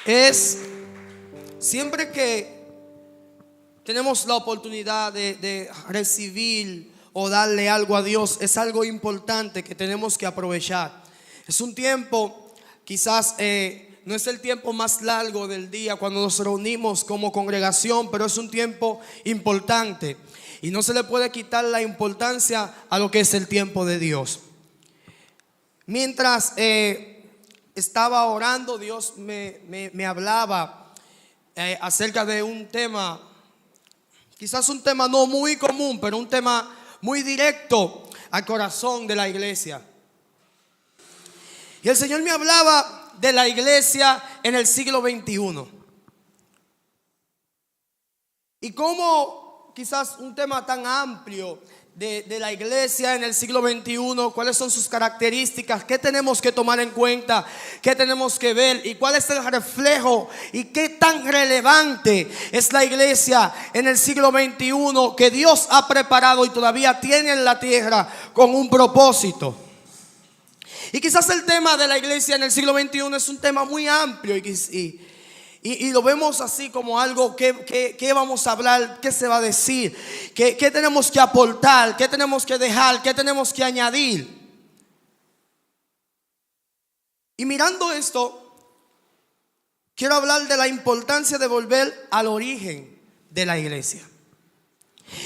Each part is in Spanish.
Es siempre que tenemos la oportunidad de recibir o darle algo a Dios, es algo importante que tenemos que aprovechar. Es un tiempo, quizás no es el tiempo más largo del día cuando nos reunimos como congregación, pero es un tiempo importante y no se le puede quitar la importancia a lo que es el tiempo de Dios. Mientras estaba orando, Dios me hablaba acerca de un tema, quizás un tema no muy común, pero un tema muy directo al corazón de la iglesia. Y el Señor me hablaba de la iglesia en el siglo XXI. Y cómo quizás un tema tan amplio de la iglesia en el siglo XXI, cuáles son sus características, qué tenemos que tomar en cuenta, qué tenemos que ver y cuál es el reflejo y qué tan relevante es la iglesia en el siglo XXI que Dios ha preparado y todavía tiene en la tierra con un propósito. Y quizás el tema de la iglesia en el siglo XXI es un tema muy amplio y lo vemos así como algo que vamos a hablar, qué se va a decir, qué tenemos que aportar, qué tenemos que dejar, qué tenemos que añadir. Y mirando esto, quiero hablar de la importancia de volver al origen de la iglesia.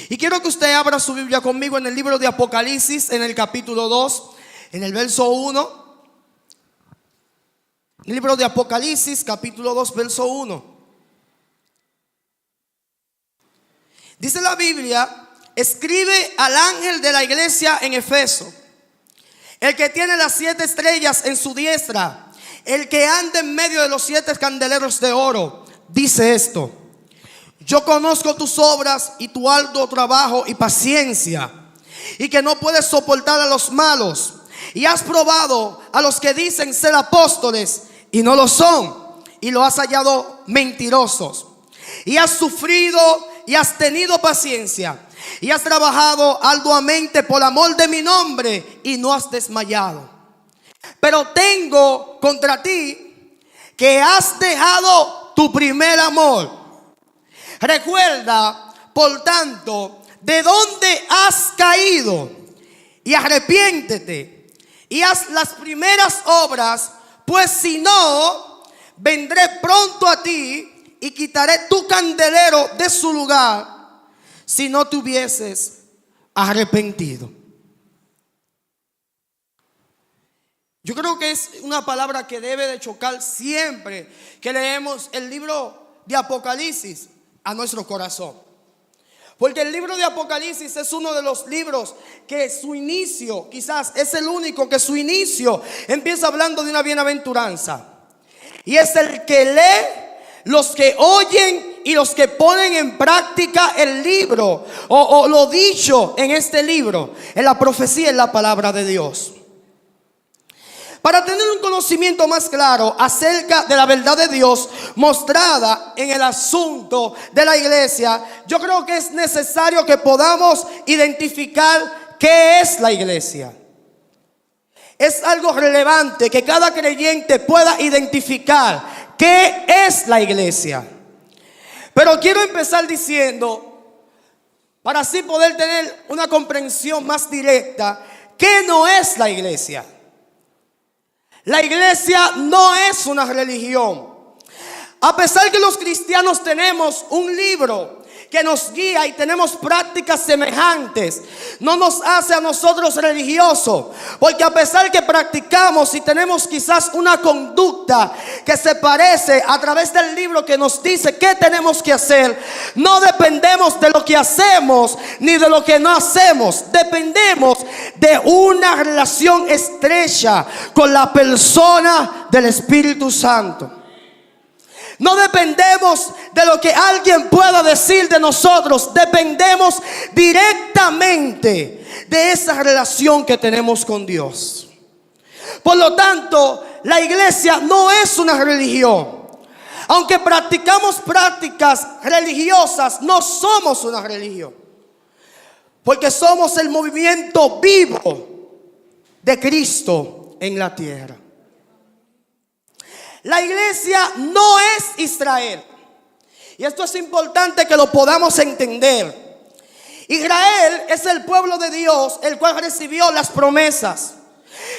Y quiero que usted abra su Biblia conmigo en el libro de Apocalipsis, en el capítulo 2, en el verso 1. El libro de Apocalipsis, capítulo 2, verso 1. Dice la Biblia: escribe al ángel de la iglesia en Efeso, el que tiene las 7 estrellas en su diestra, el que anda en medio de los 7 candeleros de oro, dice esto: yo conozco tus obras y tu arduo trabajo y paciencia, y que no puedes soportar a los malos, y has probado a los que dicen ser apóstoles y no lo son, y lo has hallado mentirosos, y has sufrido y has tenido paciencia, y has trabajado arduamente por amor de mi nombre y no has desmayado. Pero tengo contra ti que has dejado tu primer amor. Recuerda, por tanto, de dónde has caído, y arrepiéntete y haz las primeras obras, pues si no, vendré pronto a ti y quitaré tu candelero de su lugar si no te hubieses arrepentido. Yo creo que es una palabra que debe de chocar siempre que leemos el libro de Apocalipsis a nuestro corazón. Porque el libro de Apocalipsis es uno de los libros que su inicio, quizás es el único que su inicio empieza hablando de una bienaventuranza. Y es el que lee, los que oyen y los que ponen en práctica el libro o lo dicho en este libro, en la profecía, en la palabra de Dios. Para tener un conocimiento más claro acerca de la verdad de Dios mostrada en el asunto de la iglesia, yo creo que es necesario que podamos identificar qué es la iglesia. Es algo relevante que cada creyente pueda identificar qué es la iglesia. Pero quiero empezar diciendo, para así poder tener una comprensión más directa, ¿qué no es la iglesia? La iglesia no es una religión. A pesar que los cristianos tenemos un libro que nos guía y tenemos prácticas semejantes, no nos hace a nosotros religiosos. Porque a pesar que practicamos y tenemos quizás una conducta que se parece a través del libro que nos dice qué tenemos que hacer, no dependemos de lo que hacemos ni de lo que no hacemos. Dependemos de una relación estrecha con la persona del Espíritu Santo. No dependemos de lo que alguien pueda decir de nosotros. Dependemos directamente de esa relación que tenemos con Dios. Por lo tanto, la iglesia no es una religión. Aunque practicamos prácticas religiosas, no somos una religión. Porque somos el movimiento vivo de Cristo en la tierra. La iglesia no es Israel. Y esto es importante que lo podamos entender. Israel es el pueblo de Dios, el cual recibió las promesas,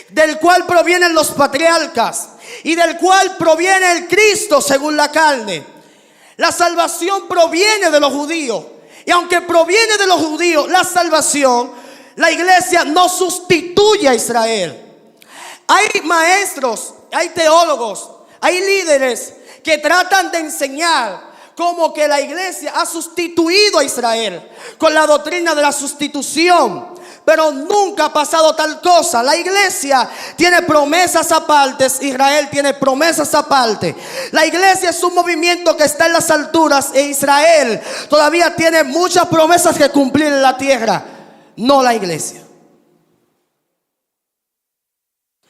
del cual provienen los patriarcas y del cual proviene el Cristo según la carne. La salvación proviene de los judíos. Y aunque proviene de los judíos la salvación, la iglesia no sustituye a Israel. Hay maestros, hay teólogos, hay líderes que tratan de enseñar como que la iglesia ha sustituido a Israel con la doctrina de la sustitución. Pero nunca ha pasado tal cosa. La iglesia tiene promesas aparte, Israel tiene promesas aparte. La iglesia es un movimiento que está en las alturas e Israel todavía tiene muchas promesas que cumplir en la tierra. No la iglesia.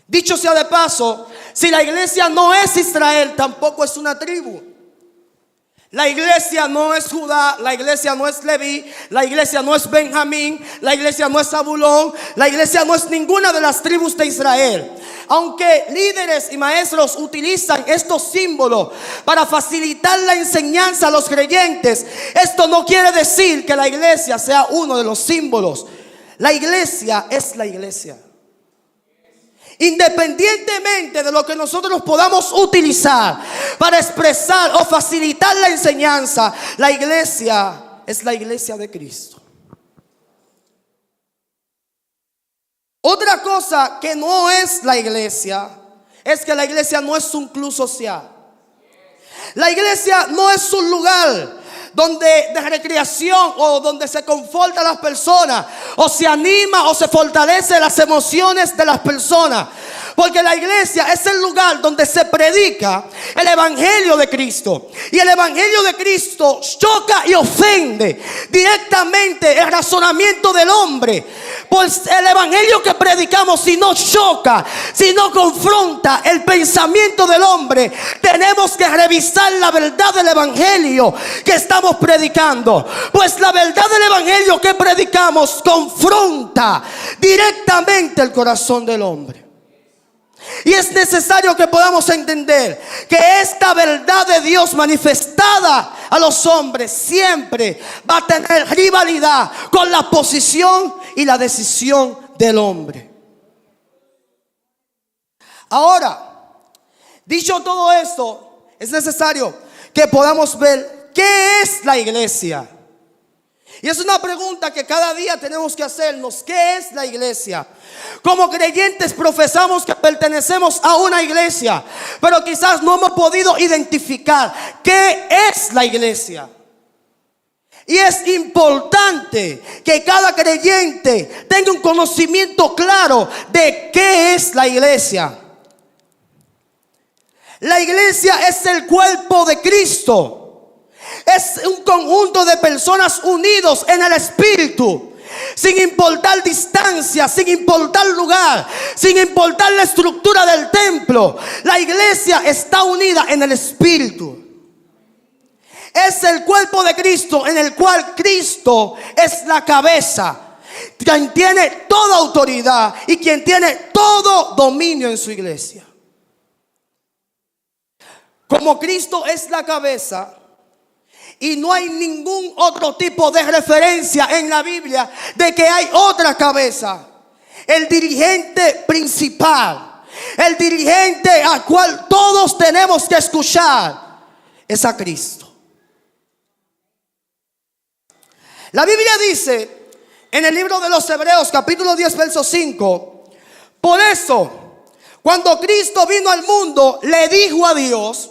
Dicho sea de paso, si la iglesia no es Israel, tampoco es una tribu. La iglesia no es Judá, la iglesia no es Leví, la iglesia no es Benjamín, la iglesia no es Zabulón, la iglesia no es ninguna de las tribus de Israel. Aunque líderes y maestros utilizan estos símbolos para facilitar la enseñanza a los creyentes, esto no quiere decir que la iglesia sea uno de los símbolos. La iglesia es la iglesia. Independientemente de lo que nosotros podamos utilizar para expresar o facilitar la enseñanza, la iglesia es la iglesia de Cristo. Otra cosa que no es la iglesia es que la iglesia no es un club social. La iglesia no es un lugar de recreación o donde se conforta a las personas o se anima o se fortalece las emociones de las personas. Porque la iglesia es el lugar donde se predica el evangelio de Cristo. Y el evangelio de Cristo choca y ofende directamente el razonamiento del hombre. Pues el evangelio que predicamos, si no choca, si no confronta el pensamiento del hombre, tenemos que revisar la verdad del evangelio que estamos predicando. Pues la verdad del evangelio que predicamos confronta directamente el corazón del hombre. Y es necesario que podamos entender que esta verdad de Dios manifestada a los hombres siempre va a tener rivalidad con la posición y la decisión del hombre. Ahora, dicho todo esto, es necesario que podamos ver qué es la iglesia. Y es una pregunta que cada día tenemos que hacernos. ¿Qué es la iglesia? Como creyentes profesamos que pertenecemos a una iglesia, pero quizás no hemos podido identificar qué es la iglesia. Y es importante que cada creyente tenga un conocimiento claro de qué es la iglesia. La iglesia es el cuerpo de Cristo. Es un conjunto de personas unidos en el Espíritu, sin importar distancia, sin importar lugar, sin importar la estructura del templo. La iglesia está unida en el Espíritu. Es el cuerpo de Cristo en el cual Cristo es la cabeza, quien tiene toda autoridad y quien tiene todo dominio en su iglesia. Como Cristo es la cabeza, y no hay ningún otro tipo de referencia en la Biblia de que hay otra cabeza. El dirigente principal, el dirigente al cual todos tenemos que escuchar, es a Cristo. La Biblia dice en el libro de los Hebreos capítulo 10 verso 5: por eso, cuando Cristo vino al mundo, le dijo a Dios: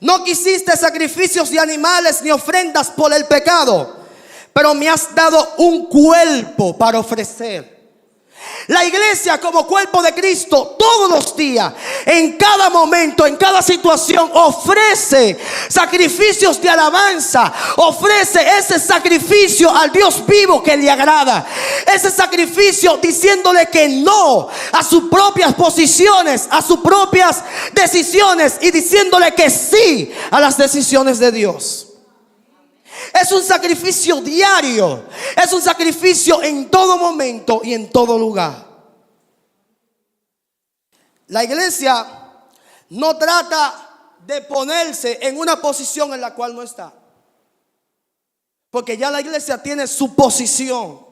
no quisiste sacrificios de animales ni ofrendas por el pecado, pero me has dado un cuerpo para ofrecer. La iglesia como cuerpo de Cristo todos los días, en cada momento, en cada situación, ofrece sacrificios de alabanza, ofrece ese sacrificio al Dios vivo que le agrada. Ese sacrificio diciéndole que no a sus propias posiciones, a sus propias decisiones, y diciéndole que sí a las decisiones de Dios. Es un sacrificio diario. Es un sacrificio en todo momento y en todo lugar. La iglesia no trata de ponerse en una posición en la cual no está. Porque ya la iglesia tiene su posición.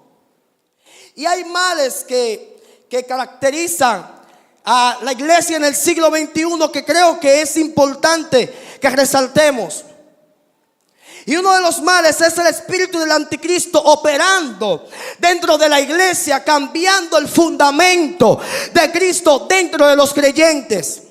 Y hay males que caracterizan a la iglesia en el siglo XXI que creo que es importante que resaltemos. Y uno de los males es el espíritu del anticristo operando dentro de la iglesia, cambiando el fundamento de Cristo dentro de los creyentes.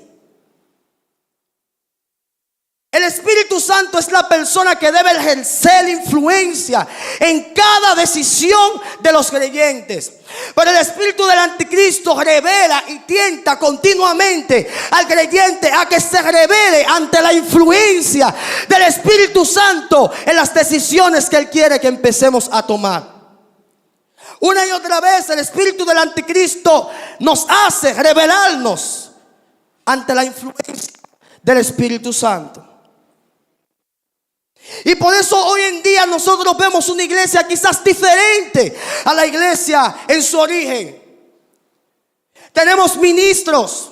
El Espíritu Santo es la persona que debe ejercer influencia en cada decisión de los creyentes. Pero el espíritu del anticristo revela y tienta continuamente al creyente a que se revele ante la influencia del Espíritu Santo en las decisiones que él quiere que empecemos a tomar. Una y otra vez el espíritu del anticristo nos hace revelarnos ante la influencia del Espíritu Santo. Y por eso hoy en día nosotros vemos una iglesia quizás diferente a la iglesia en su origen. Tenemos ministros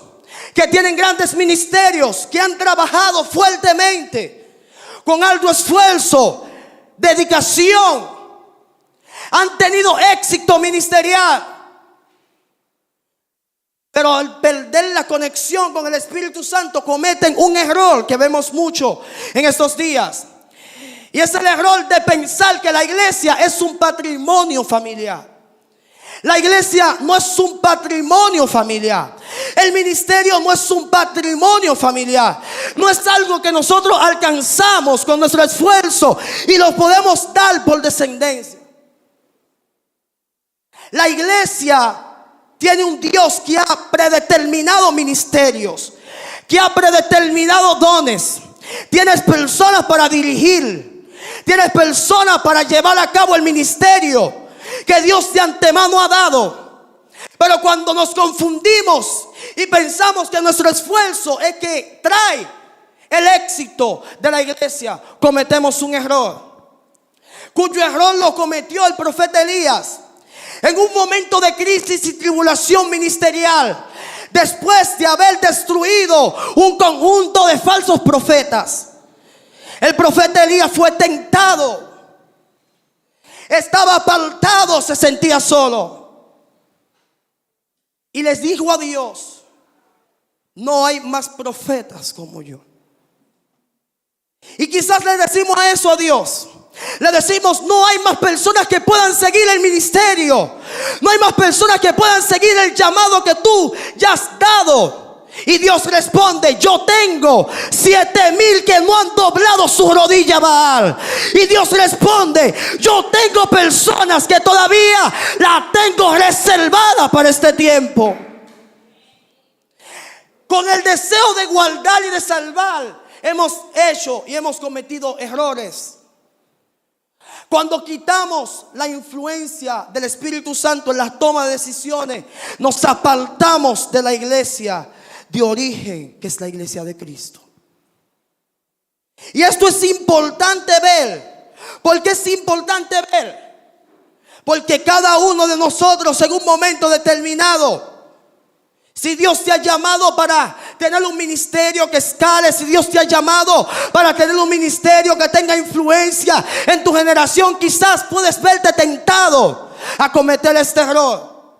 que tienen grandes ministerios, que han trabajado fuertemente, con alto esfuerzo, dedicación, han tenido éxito ministerial. Pero al perder la conexión con el Espíritu Santo cometen un error que vemos mucho en estos días. Y es el error de pensar que la iglesia es un patrimonio familiar. La iglesia no es un patrimonio familiar. El ministerio no es un patrimonio familiar. No es algo que nosotros alcanzamos con nuestro esfuerzo y lo podemos dar por descendencia. La iglesia tiene un Dios que ha predeterminado ministerios, que ha predeterminado dones. Tienes personas para dirigir. Tienes personas para llevar a cabo el ministerio que Dios de antemano ha dado. Pero cuando nos confundimos y pensamos que nuestro esfuerzo es que trae el éxito de la iglesia, cometemos un error, cuyo error lo cometió el profeta Elías en un momento de crisis y tribulación ministerial, después de haber destruido un conjunto de falsos profetas. El profeta Elías fue tentado, estaba apartado, se sentía solo. Y les dijo a Dios: no hay más profetas como yo. Y quizás le decimos a eso a Dios. Le decimos: no hay más personas que puedan seguir el ministerio. No hay más personas que puedan seguir el llamado que tú ya has dado. Y Dios responde: yo tengo 7,000 que no han doblado su rodilla a Baal. Y Dios responde: yo tengo personas que todavía la tengo reservada para este tiempo. Con el deseo de guardar y de salvar, hemos hecho y hemos cometido errores. Cuando quitamos la influencia del Espíritu Santo en la toma de decisiones, nos apartamos de la iglesia de origen, que es la iglesia de Cristo. Y esto es importante ver. ¿Por qué es importante ver? Porque cada uno de nosotros en un momento determinado, si Dios te ha llamado para tener un ministerio que escale, si Dios te ha llamado para tener un ministerio que tenga influencia en tu generación, quizás puedes verte tentado a cometer este error.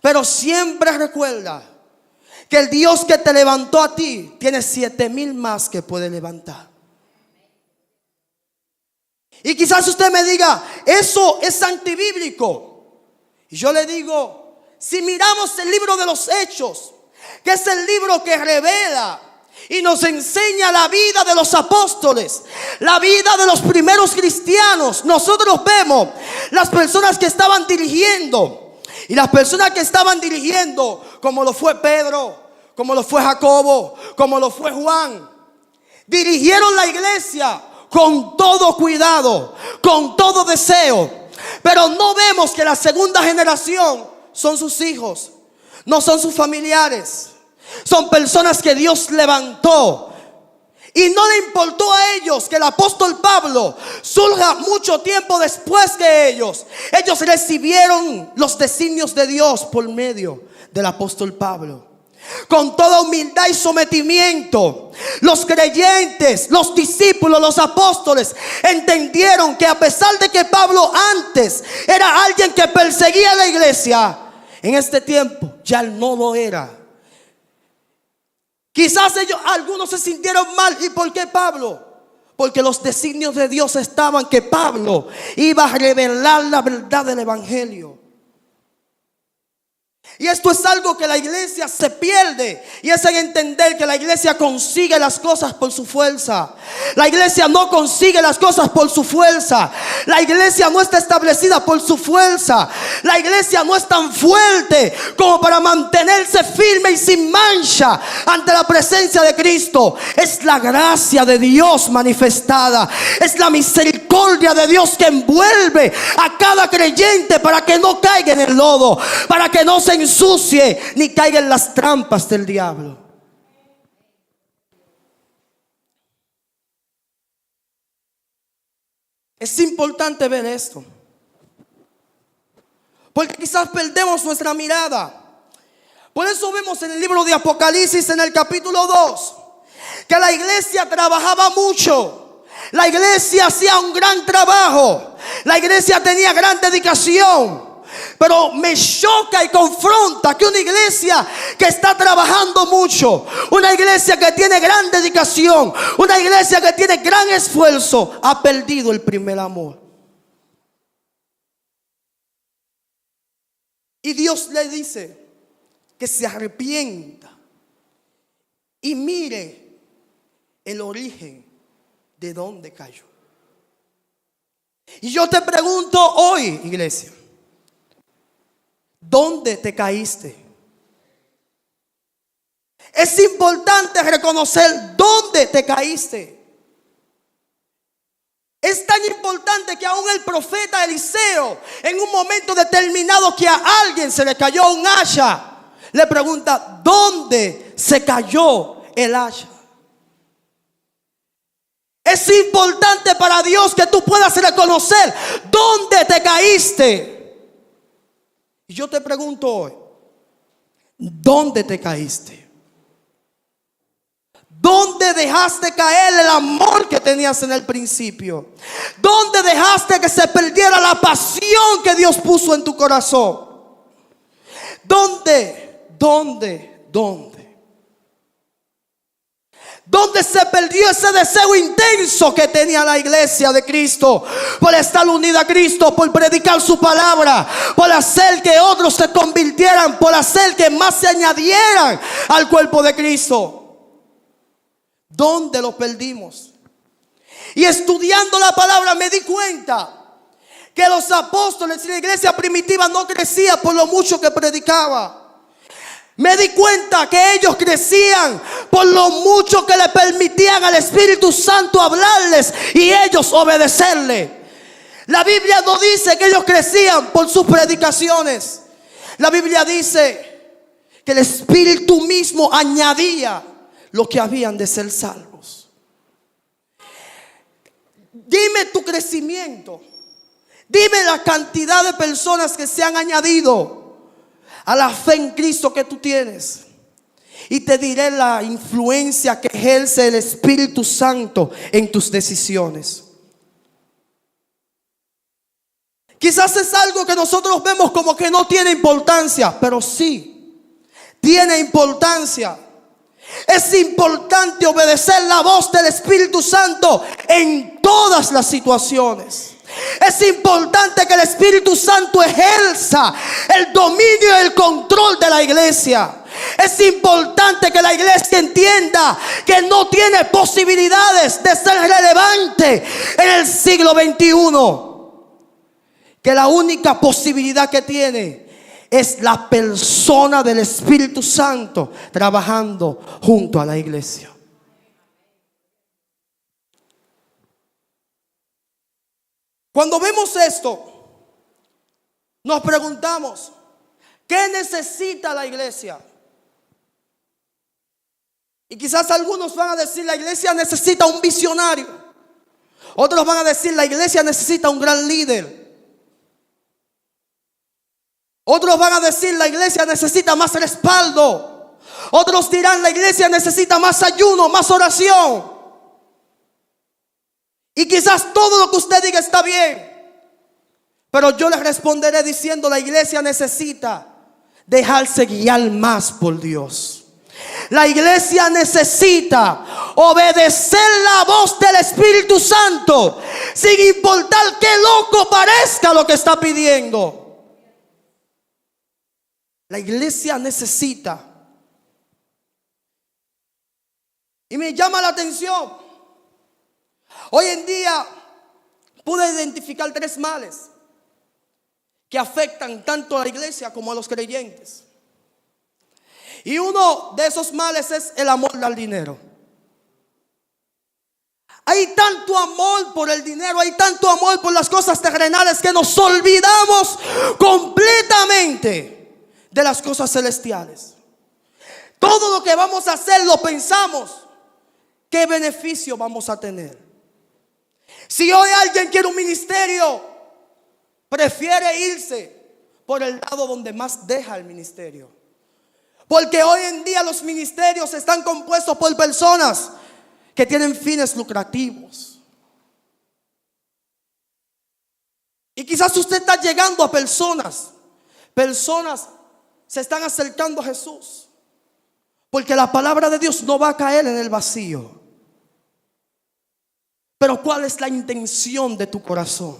Pero siempre recuerda que el Dios que te levantó a ti tiene 7,000 más que puede levantar. Y quizás usted me diga: eso es antibíblico. Y yo le digo: si miramos el libro de los Hechos, que es el libro que revela y nos enseña la vida de los apóstoles, la vida de los primeros cristianos, nosotros vemos las personas que estaban dirigiendo. Y las personas que estaban dirigiendo, como lo fue Pedro, como lo fue Jacobo, como lo fue Juan, dirigieron la iglesia con todo cuidado, con todo deseo. Pero no vemos que la segunda generación son sus hijos, no son sus familiares. Son personas que Dios levantó. Y no le importó a ellos que el apóstol Pablo surja mucho tiempo después que ellos. Ellos recibieron los designios de Dios por medio del apóstol Pablo. con toda humildad y sometimiento. Los creyentes, los discípulos, los apóstoles entendieron que a pesar de que Pablo antes era alguien que perseguía a la iglesia, en este tiempo ya no lo era. Quizás algunos se sintieron mal. ¿Y por qué Pablo? Porque los designios de Dios estaban que Pablo iba a revelar la verdad del evangelio. Y esto es algo que la iglesia se pierde. Y es en entender que la iglesia consigue las cosas por su fuerza. La iglesia no consigue las cosas por su fuerza. La iglesia no está establecida por su fuerza. La iglesia no es tan fuerte como para mantenerse firme y sin mancha ante la presencia de Cristo. Es la gracia de Dios manifestada. Es la misericordia de Dios que envuelve a cada creyente para que no caiga en el lodo, para que no se ensucie ni caiga en las trampas del diablo. Es importante ver esto, porque quizás perdemos nuestra mirada. Por eso vemos en el libro de Apocalipsis, en el capítulo 2, que la iglesia trabajaba mucho. La iglesia hacía un gran trabajo. La iglesia tenía gran dedicación. Pero me choca y confronta que una iglesia que está trabajando mucho, una iglesia que tiene gran dedicación, una iglesia que tiene gran esfuerzo, ha perdido el primer amor. Y Dios le dice que se arrepienta y mire el origen de dónde cayó. Y yo te pregunto hoy, iglesia, ¿dónde te caíste? Es importante reconocer dónde te caíste. Es tan importante que aún el profeta Eliseo, en un momento determinado que a alguien se le cayó un hacha, le pregunta: ¿dónde se cayó el hacha? Es importante para Dios que tú puedas reconocer dónde te caíste. Y yo te pregunto hoy, ¿dónde te caíste? ¿Dónde dejaste caer el amor que tenías en el principio? ¿Dónde dejaste que se perdiera la pasión que Dios puso en tu corazón? ¿Dónde? ¿Dónde se perdió ese deseo intenso que tenía la iglesia de Cristo por estar unida a Cristo, por predicar su palabra, por hacer que otros se convirtieran, por hacer que más se añadieran al cuerpo de Cristo? ¿Dónde lo perdimos? Y estudiando la palabra me di cuenta que los apóstoles y la iglesia primitiva no crecía por lo mucho que predicaba. Me di cuenta que ellos crecían por lo mucho que le permitían al Espíritu Santo hablarles y ellos obedecerle. La Biblia no dice que ellos crecían por sus predicaciones. La Biblia dice que el Espíritu mismo añadía lo que habían de ser salvos. Dime tu crecimiento. Dime la cantidad de personas que se han añadido a la fe en Cristo que tú tienes. Y te diré la influencia que ejerce el Espíritu Santo en tus decisiones. Quizás es algo que nosotros vemos como que no tiene importancia, pero sí, tiene importancia. Es importante obedecer la voz del Espíritu Santo en todas las situaciones. Es importante que el Espíritu Santo ejerza el dominio y el control de la iglesia. Es importante que la iglesia entienda que no tiene posibilidades de ser relevante en el siglo XXI. Que la única posibilidad que tiene es la persona del Espíritu Santo trabajando junto a la iglesia. Cuando vemos esto, nos preguntamos, ¿qué necesita la iglesia? Y quizás algunos van a decir, la iglesia necesita un visionario. Otros van a decir, la iglesia necesita un gran líder. Otros van a decir, la iglesia necesita más respaldo. Otros dirán, la iglesia necesita más ayuno, más oración. Y quizás todo lo que usted diga está bien. Pero yo le responderé diciendo, la iglesia necesita dejarse guiar más por Dios. La iglesia necesita obedecer la voz del Espíritu Santo, sin importar qué loco parezca lo que está pidiendo. La iglesia necesita. Y me llama la atención. Hoy en día pude identificar 3 males que afectan tanto a la iglesia como a los creyentes. Y uno de esos males es el amor al dinero. Hay tanto amor por el dinero, hay tanto amor por las cosas terrenales que nos olvidamos completamente de las cosas celestiales. Todo lo que vamos a hacer lo pensamos. ¿Qué beneficio vamos a tener? Si hoy alguien quiere un ministerio, prefiere irse por el lado donde más deja el ministerio. Porque hoy en día los ministerios están compuestos por personas que tienen fines lucrativos. Y quizás usted está llegando a personas se están acercando a Jesús, porque la palabra de Dios no va a caer en el vacío. Pero ¿cuál es la intención de tu corazón?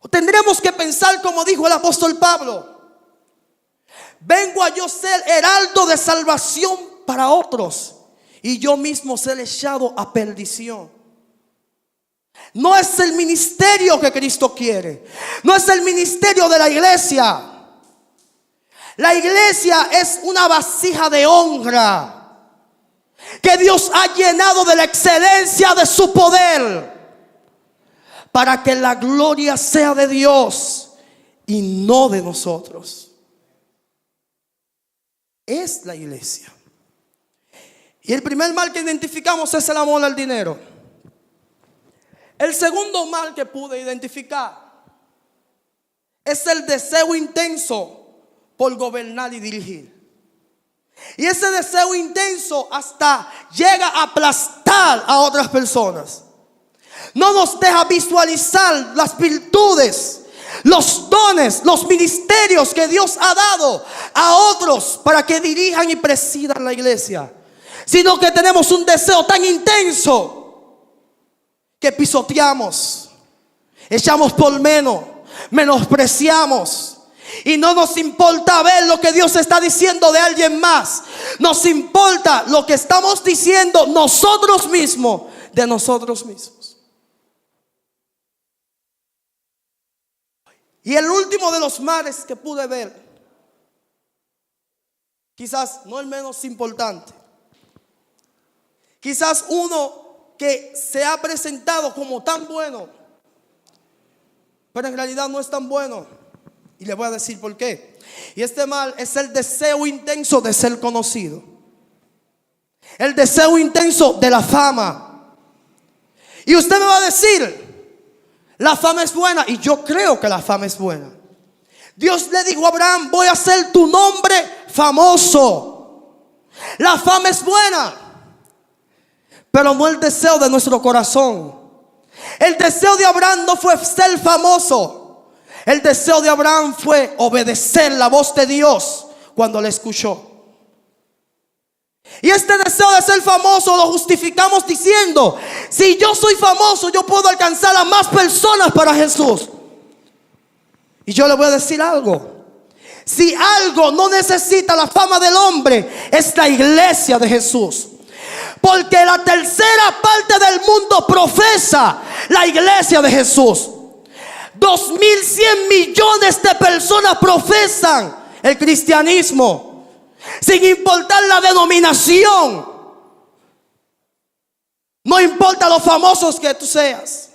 Tendremos que pensar como dijo el apóstol Pablo: vengo a yo ser heraldo de salvación para otros, y yo mismo ser echado a perdición. No es el ministerio que Cristo quiere. No es el ministerio de la iglesia. La iglesia es una vasija de honra que Dios ha llenado de la excelencia de su poder, para que la gloria sea de Dios y no de nosotros. Es la iglesia. Y el primer mal que identificamos es el amor al dinero. El segundo mal que pude identificar es el deseo intenso por gobernar y dirigir. Y ese deseo intenso hasta llega a aplastar a otras personas. No nos deja visualizar las virtudes, los dones, los ministerios que Dios ha dado a otros para que dirijan y presidan la iglesia, sino que tenemos un deseo tan intenso que pisoteamos, echamos por menos, menospreciamos. Y no nos importa ver lo que Dios está diciendo de alguien más. Nos importa lo que estamos diciendo nosotros mismos de nosotros mismos. Y el último de los males que pude ver, quizás no el menos importante, quizás uno que se ha presentado como tan bueno, pero en realidad no es tan bueno. Y le voy a decir por qué. Y este mal es el deseo intenso de ser conocido. El deseo intenso de la fama. Y usted me va a decir, la fama es buena. Y yo creo que la fama es buena. Dios le dijo a Abraham: voy a hacer tu nombre famoso. La fama es buena, pero no el deseo de nuestro corazón. El deseo de Abraham no fue ser famoso. El deseo de Abraham fue obedecer la voz de Dios cuando le escuchó. Y este deseo de ser famoso lo justificamos diciendo: si yo soy famoso, yo puedo alcanzar a más personas para Jesús. Y yo le voy a decir algo: si algo no necesita la fama del hombre, es la iglesia de Jesús. Porque la tercera parte del mundo profesa la iglesia de Jesús. 2.100 millones de personas profesan el cristianismo, sin importar la denominación. No importa lo famosos que tú seas,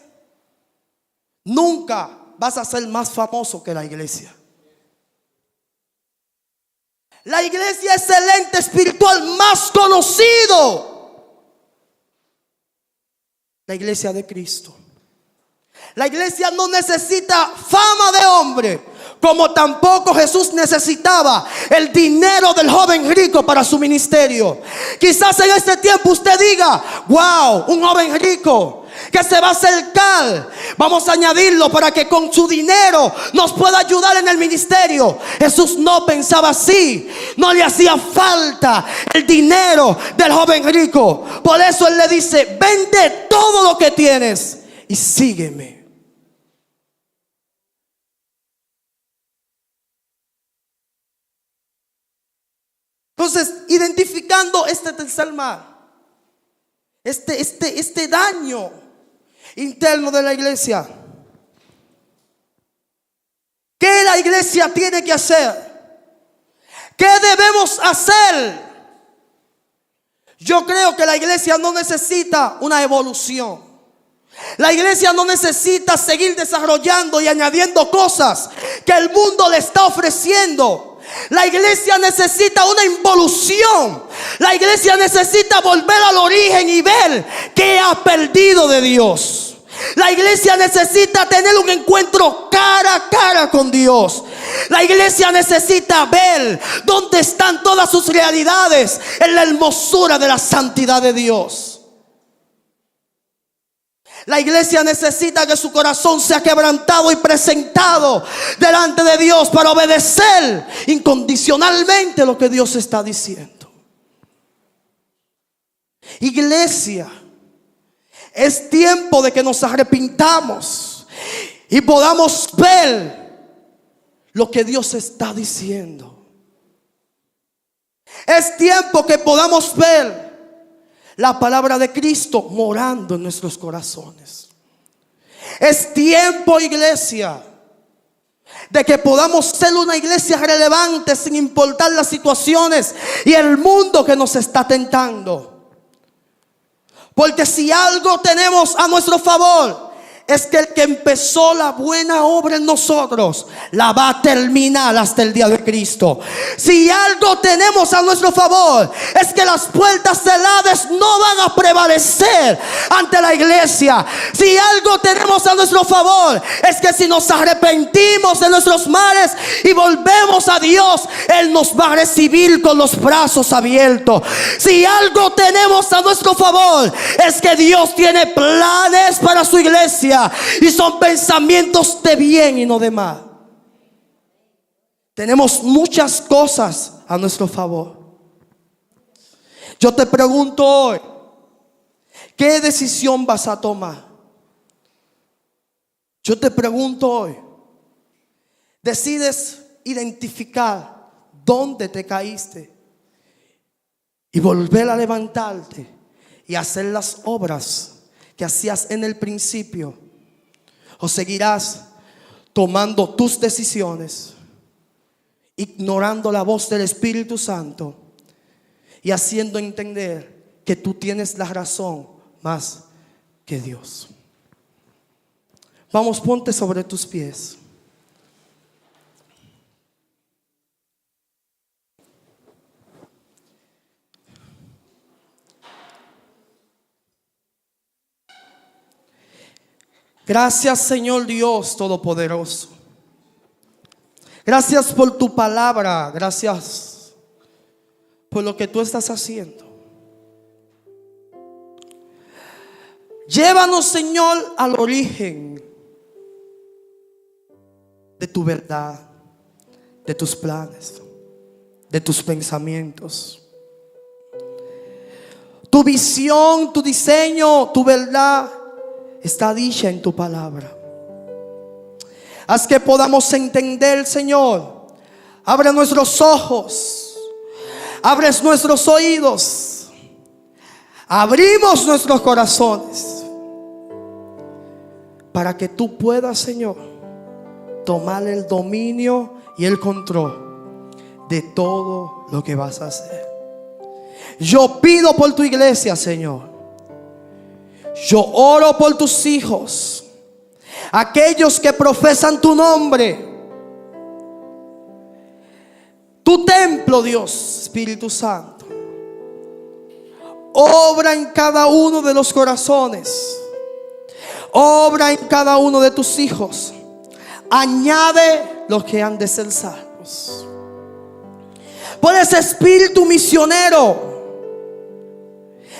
nunca vas a ser más famoso que la iglesia. La iglesia es el ente espiritual más conocido. La iglesia de Cristo. La iglesia no necesita fama de hombre, como tampoco Jesús necesitaba el dinero del joven rico para su ministerio. Quizás en este tiempo usted diga: wow, un joven rico que se va a acercar, vamos a añadirlo para que con su dinero nos pueda ayudar en el ministerio. Jesús no pensaba así. No le hacía falta el dinero del joven rico. Por eso Él le dice: vende todo lo que tienes y sígueme. Entonces, identificando este tercer mal, este daño interno de la iglesia, ¿qué la iglesia tiene que hacer? ¿Qué debemos hacer? Yo creo que la iglesia no necesita una evolución. La iglesia no necesita seguir desarrollando y añadiendo cosas que el mundo le está ofreciendo. La iglesia necesita una involución. La iglesia necesita volver al origen y ver qué ha perdido de Dios. La iglesia necesita tener un encuentro cara a cara con Dios. La iglesia necesita ver dónde están todas sus realidades en la hermosura de la santidad de Dios. La iglesia necesita que su corazón sea quebrantado y presentado delante de Dios para obedecer incondicionalmente lo que Dios está diciendo. Iglesia, es tiempo de que nos arrepintamos y podamos ver lo que Dios está diciendo. Es tiempo que podamos ver la palabra de Cristo morando en nuestros corazones. Es tiempo, iglesia, de que podamos ser una iglesia relevante sin importar las situaciones y el mundo que nos está tentando. Porque si algo tenemos a nuestro favor, es que el que empezó la buena obra en nosotros la va a terminar hasta el día de Cristo. Si algo tenemos a nuestro favor, es que las puertas del Hades no van a prevalecer ante la iglesia. Si algo tenemos a nuestro favor, es que si nos arrepentimos de nuestros males y volvemos a Dios, Él nos va a recibir con los brazos abiertos. Si algo tenemos a nuestro favor, es que Dios tiene planes para su iglesia y son pensamientos de bien y no de mal. Tenemos muchas cosas a nuestro favor. Yo te pregunto hoy, ¿qué decisión vas a tomar? Yo te pregunto hoy, ¿decides identificar dónde te caíste y volver a levantarte y hacer las obras que hacías en el principio? ¿O seguirás tomando tus decisiones, ignorando la voz del Espíritu Santo y haciendo entender que tú tienes la razón más que Dios? Vamos, ponte sobre tus pies. Gracias, Señor Dios Todopoderoso. Gracias por tu palabra. Gracias por lo que tú estás haciendo. Llévanos, Señor, al origen de tu verdad, de tus planes, de tus pensamientos. Tu visión, tu diseño, tu verdad está dicha en tu palabra. Haz que podamos entender, Señor. Abre nuestros ojos, abres nuestros oídos, abrimos nuestros corazones para que tú puedas, Señor, tomar el dominio y el control de todo lo que vas a hacer. Yo pido por tu iglesia, Señor. Yo oro por tus hijos, aquellos que profesan tu nombre, tu templo, Dios, Espíritu Santo. Obra en cada uno de los corazones. Obra en cada uno de tus hijos. añade los que han de ser salvos. Por ese espíritu misionero,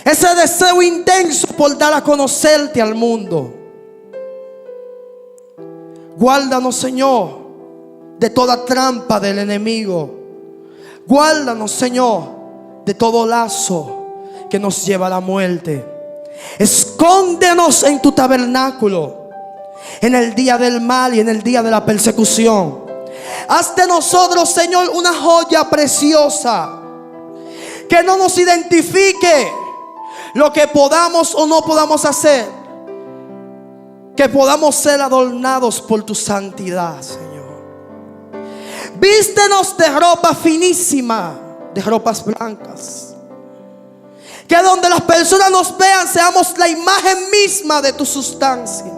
ese deseo intenso por dar a conocerte al mundo. Guárdanos, Señor, de toda trampa del enemigo. Guárdanos, Señor, de todo lazo que nos lleva a la muerte. Escóndenos en tu tabernáculo en el día del mal y en el día de la persecución. Haz de nosotros, Señor, una joya preciosa, que no nos identifique lo que podamos o no podamos hacer, que podamos ser adornados por tu santidad, Señor. Vístenos de ropa finísima, de ropas blancas, que donde las personas nos vean seamos la imagen misma de tu sustancia.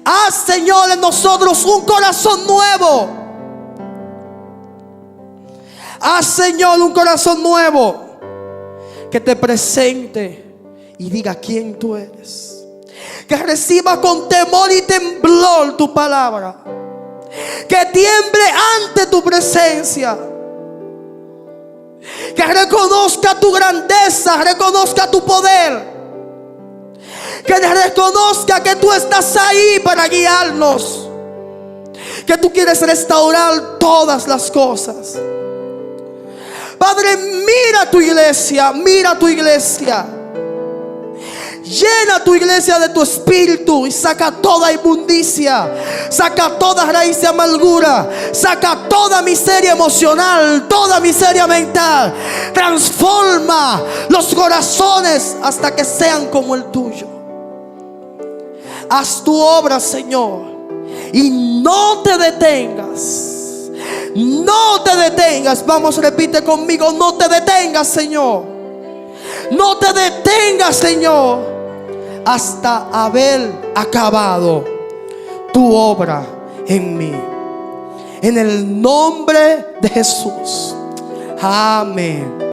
Haz, Señor, en nosotros un corazón nuevo. Haz, Señor, un corazón nuevo que te presente y diga quién tú eres. Que reciba con temor y temblor tu palabra. Que tiemble ante tu presencia. Que reconozca tu grandeza, reconozca tu poder. Que reconozca que tú estás ahí para guiarnos. Que tú quieres restaurar todas las cosas. Padre, mira tu iglesia, mira tu iglesia. Llena tu iglesia de tu espíritu y saca toda inmundicia, saca toda raíz de amargura, saca toda miseria emocional, toda miseria mental. Transforma los corazones hasta que sean como el tuyo. Haz tu obra, Señor, y no te detengas. No te detengas. Vamos, repite conmigo: no te detengas, Señor. No te detengas, Señor, hasta haber acabado tu obra en mí. En el nombre de Jesús. Amén.